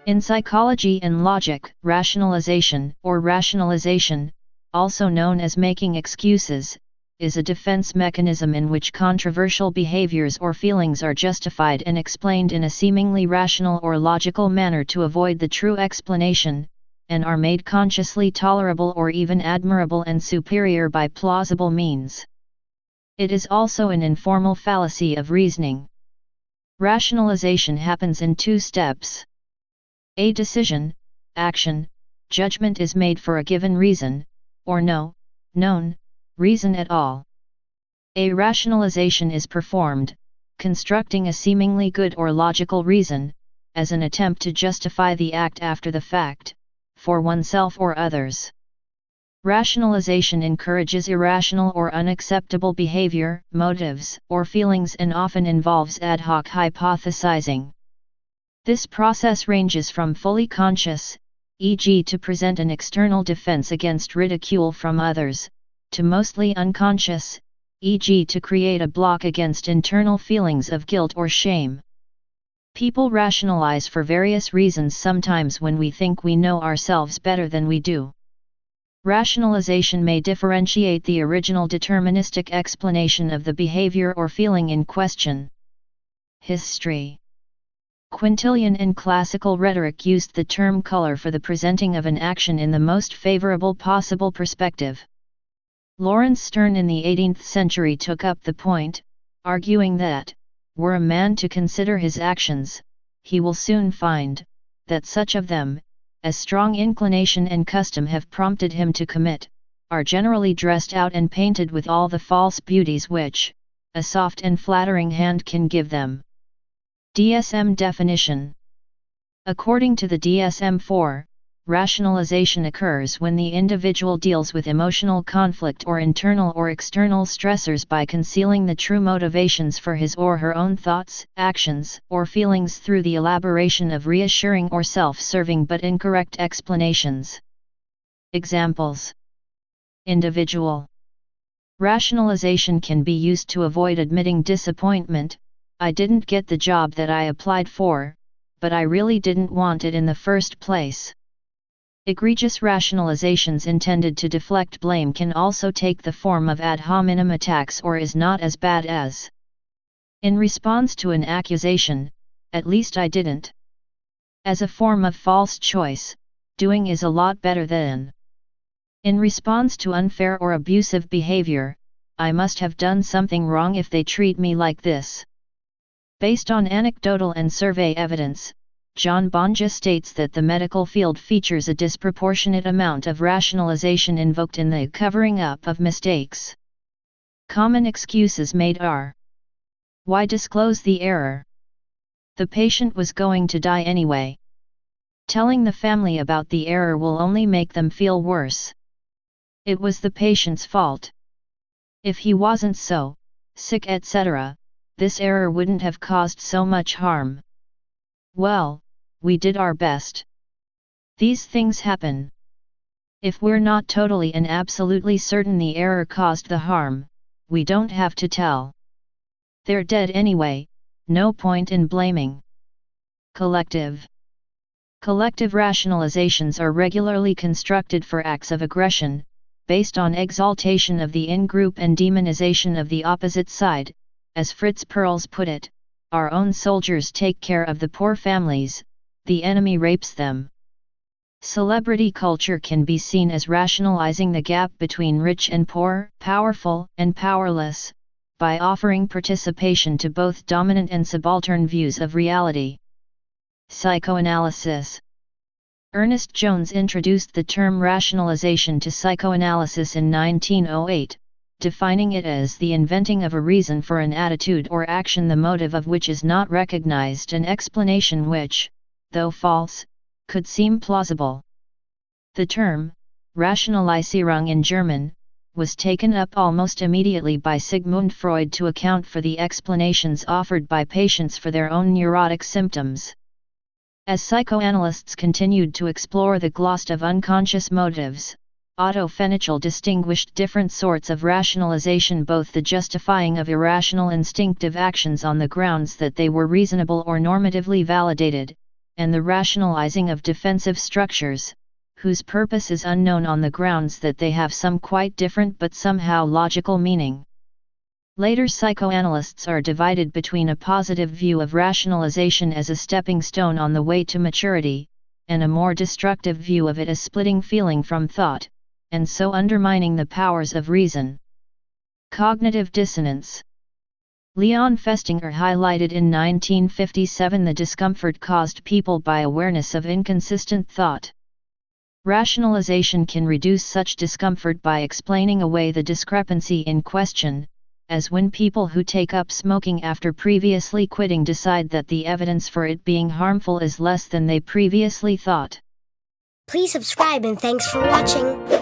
In psychology and logic, rationalization, or rationalization, also known as making excuses, is a defense mechanism in which controversial behaviors or feelings are justified and explained in a seemingly rational or logical manner to avoid the true explanation, and are made consciously tolerable or even admirable and superior by plausible means. It is also an informal fallacy of reasoning. Rationalization happens in two steps. A decision, action, judgment is made for a given reason, or no, known, reason at all. A rationalization is performed, constructing a seemingly good or logical reason, as an attempt to justify the act after the fact, for oneself or others. Rationalization encourages irrational or unacceptable behavior, motives, or feelings and often involves ad hoc hypothesizing. This process ranges from fully conscious, e.g. to present an external defense against ridicule from others, to mostly unconscious, e.g. to create a block against internal feelings of guilt or shame. People rationalize for various reasons, sometimes when we think we know ourselves better than we do. Rationalization may differentiate the original deterministic explanation of the behavior or feeling in question. History. Quintilian in classical rhetoric used the term color for the presenting of an action in the most favorable possible perspective. Lawrence Sterne in the 18th century took up the point, arguing that, were a man to consider his actions, he will soon find, that such of them, as strong inclination and custom have prompted him to commit, are generally dressed out and painted with all the false beauties which, a soft and flattering hand can give them. DSM definition. According to the DSM-4, rationalization occurs when the individual deals with emotional conflict or internal or external stressors by concealing the true motivations for his or her own thoughts, actions, or feelings through the elaboration of reassuring or self-serving but incorrect explanations. Examples. Individual. Rationalization can be used to avoid admitting disappointment. I didn't get the job that I applied for, but I really didn't want it in the first place. Egregious rationalizations intended to deflect blame can also take the form of ad hominem attacks or is not as bad as. In response to an accusation, at least I didn't. As a form of false choice, doing is a lot better than. In response to unfair or abusive behavior, I must have done something wrong if they treat me like this. Based on anecdotal and survey evidence, John Bonja states that the medical field features a disproportionate amount of rationalization invoked in the covering up of mistakes. Common excuses made are: why disclose the error? The patient was going to die anyway. Telling the family about the error will only make them feel worse. It was the patient's fault. If he wasn't so sick, etc., this error wouldn't have caused so much harm. Well, we did our best. These things happen. If we're not totally and absolutely certain the error caused the harm, we don't have to tell. They're dead anyway, no point in blaming. Collective. Collective rationalizations are regularly constructed for acts of aggression, based on exaltation of the in-group and demonization of the opposite side. As Fritz Perls put it, our own soldiers take care of the poor families, the enemy rapes them. Celebrity culture can be seen as rationalizing the gap between rich and poor, powerful and powerless, by offering participation to both dominant and subaltern views of reality. Psychoanalysis. Ernest Jones introduced the term rationalization to psychoanalysis in 1908. Defining it as the inventing of a reason for an attitude or action the motive of which is not recognized, an explanation which, though false, could seem plausible. The term, Rationalisierung in German, was taken up almost immediately by Sigmund Freud to account for the explanations offered by patients for their own neurotic symptoms. As psychoanalysts continued to explore the gloss of unconscious motives, Otto Fenichel distinguished different sorts of rationalization, both the justifying of irrational instinctive actions on the grounds that they were reasonable or normatively validated, and the rationalizing of defensive structures, whose purpose is unknown on the grounds that they have some quite different but somehow logical meaning. Later psychoanalysts are divided between a positive view of rationalization as a stepping stone on the way to maturity, and a more destructive view of it as splitting feeling from thought, and so undermining the powers of reason. Cognitive dissonance. Leon Festinger highlighted in 1957 the discomfort caused people by awareness of inconsistent thought. Rationalization can reduce such discomfort by explaining away the discrepancy in question, as when people who take up smoking after previously quitting decide that the evidence for it being harmful is less than they previously thought. Please subscribe and thanks for watching.